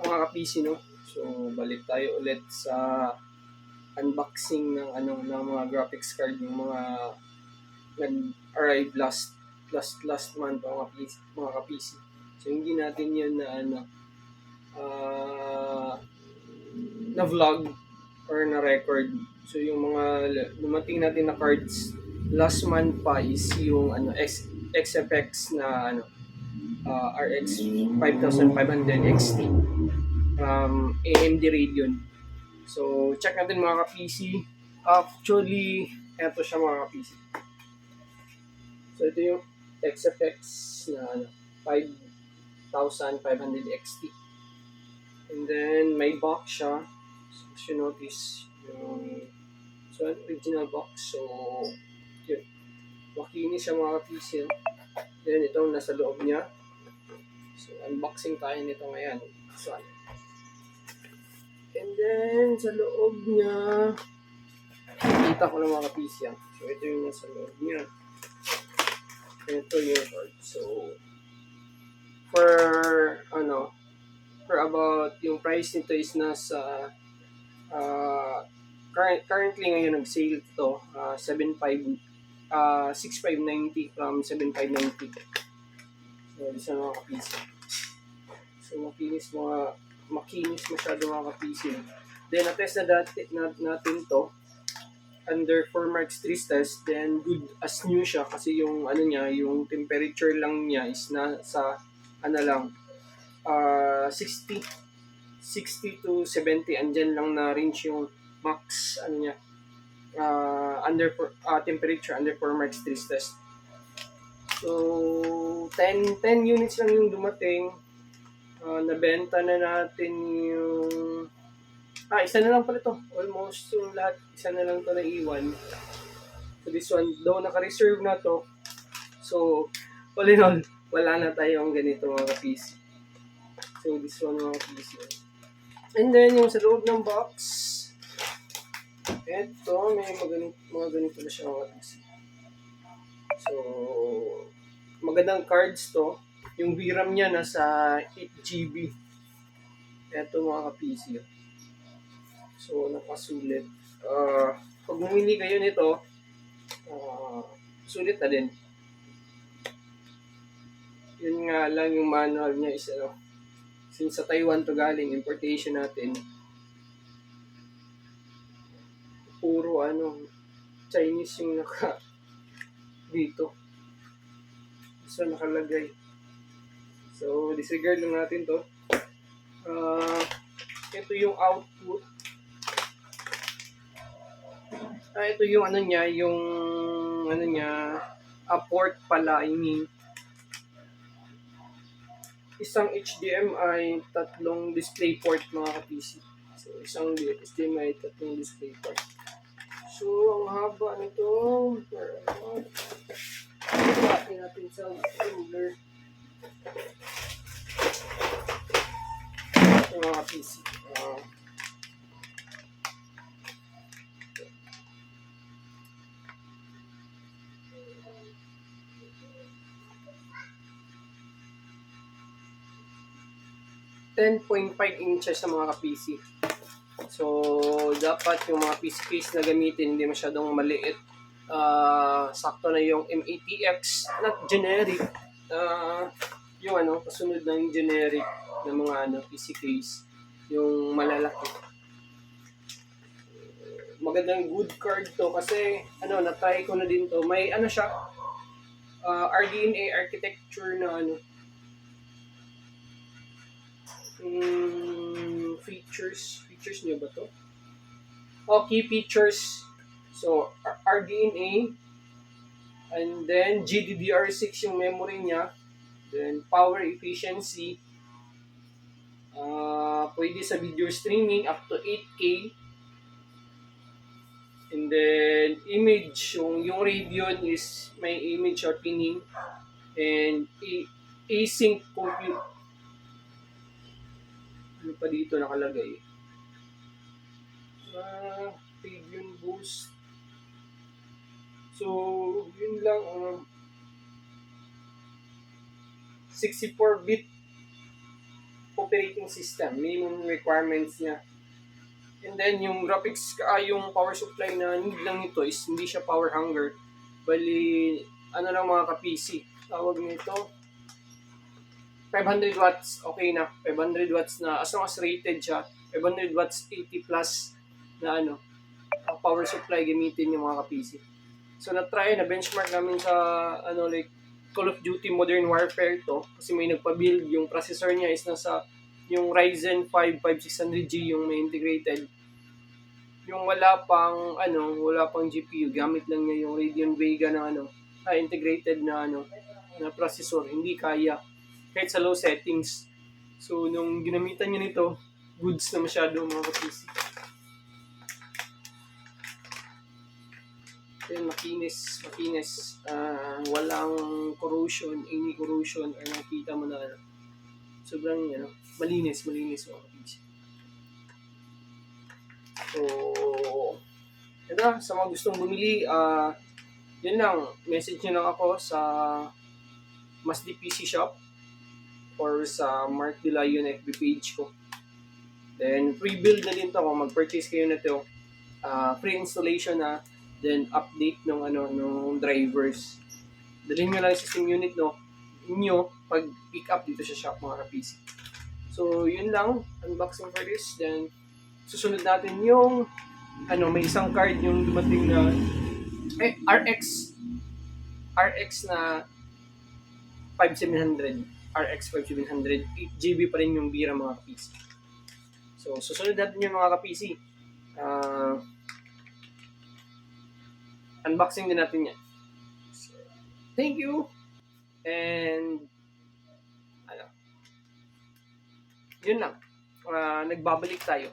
back mga ka-PC, no? So, balik tayo ulit sa unboxing ng ng mga graphics card, yung mga nag-arrive last month mga ka-PC. So, hindi natin yun na vlog or na record. So, yung mga dumating natin na cards last month pa is yung XFX na RX 5500 XT from AMD Radeon. So, check natin mga ka-PC. Actually, eto siya mga ka-PC. So, ito yung XFX na 5500 XT. And then, may box siya. So, as you notice, so, original box. So, yun. Makinis siya mga ka-PC. Then, ito nasa loob niya. So, unboxing tayo nito ngayon. So, and then, sa loob niya, kita ko ng mga ka-PC. So, ito yung nasa loob niya. Ito yung card. So, for about yung price nito is nasa currently ngayon nag-sale ito 6590 from 7590. So, isa mga ka-PC. So, makinis masyado mga ka-PC. Then, na-test natin to under 4 marks 3 test. Then, good as new siya kasi yung yung temperature lang niya is nasa 60 to 70, andyan lang na range yung max temperature under 4 marks 3 test. So 10 units lang yung dumating. Nabenta na natin yung isa na lang pala to, almost yung lahat, isa na lang to na iwan. So this one, though naka-reserve na to, so all in all, wala na tayong ganito mga PC. So this one mga PC. And then yung sa loob ng box, eto, may mga ganito na siya mga PC. So magandang cards to. Yung VRAM niya nasa 8 GB. Eto mga ka-PC. So nakasulit. Pag bumili kayo nito, sulit na din. Yun nga lang yung manual niya is since sa Taiwan to galing, importation natin, puro Chinese yung dito. So nakalagay. So disregard lang natin to. Ito yung output. Ito yung port pala, I mean. Isang HDMI, tatlong display port mga ka-PC. So isang HDMI, tatlong display port. So ang haba nito, pati natin sa ruler. Mga ka-PC. 10.5 inches sa mga ka-PC. So, dapat yung mga PC case na gamitin hindi masyadong maliit. Sakto na yung MATX, not generic. Yung kasunod ng generic ng mga PC case, yung malalaki. Magandang good card to kasi na-try ko na din to. May siya, RDNA architecture na features niyo ba to? Key features. So RDNA, and then GDDR6 yung memory niya, then power efficiency, pwede sa video streaming up to 8K, and then image, yung Radeon is may image sharpening and async compute. Ano pa dito nakalagay? Radeon boost. So, yun lang. 64-bit operating system, minimum requirements niya. And then yung graphics, yung power supply na need lang nito is hindi siya power hunger. Bali, ano lang mga ka-PC, tawag nito, 500 watts, okay na. 500 watts na, as long as rated siya, 500 watts 80 plus na power supply gamitin yung mga ka-PC. So na-try, na-benchmark namin sa like Call of Duty Modern Warfare to kasi may nagpa-build, yung processor niya is nasa yung Ryzen 5 5600G yung may integrated. Yung wala pang GPU, gamit lang niya yung Radeon Vega na integrated na na processor, hindi kaya kahit sa low settings. So nung ginamitan niya nito, goods na masyado mga ka-PC. Then makinis, walang corrosion, any corrosion or nakita mo na sobrang malinis mga kapis. So ito, sa mga gustong bumili, yun lang, message nyo lang ako sa Masdi PC Shop or sa Mark De Leon FB page ko. Then free build na din to kung mag-purchase kayo na to. Free installation na, then update nung drivers. Dalhin nyo lang yung system unit nyo pag pick up dito sa shop mga ka-PC. So yun lang, unboxing for this. Then susunod natin yung may isang card yung dumating na RX na 5700, RX 5700, 8GB pa rin yung bira mga ka-PC. So susunod natin yung mga ka-PC. Unboxing din natin yan. So, thank you. And yun lang. Nagbabalik tayo.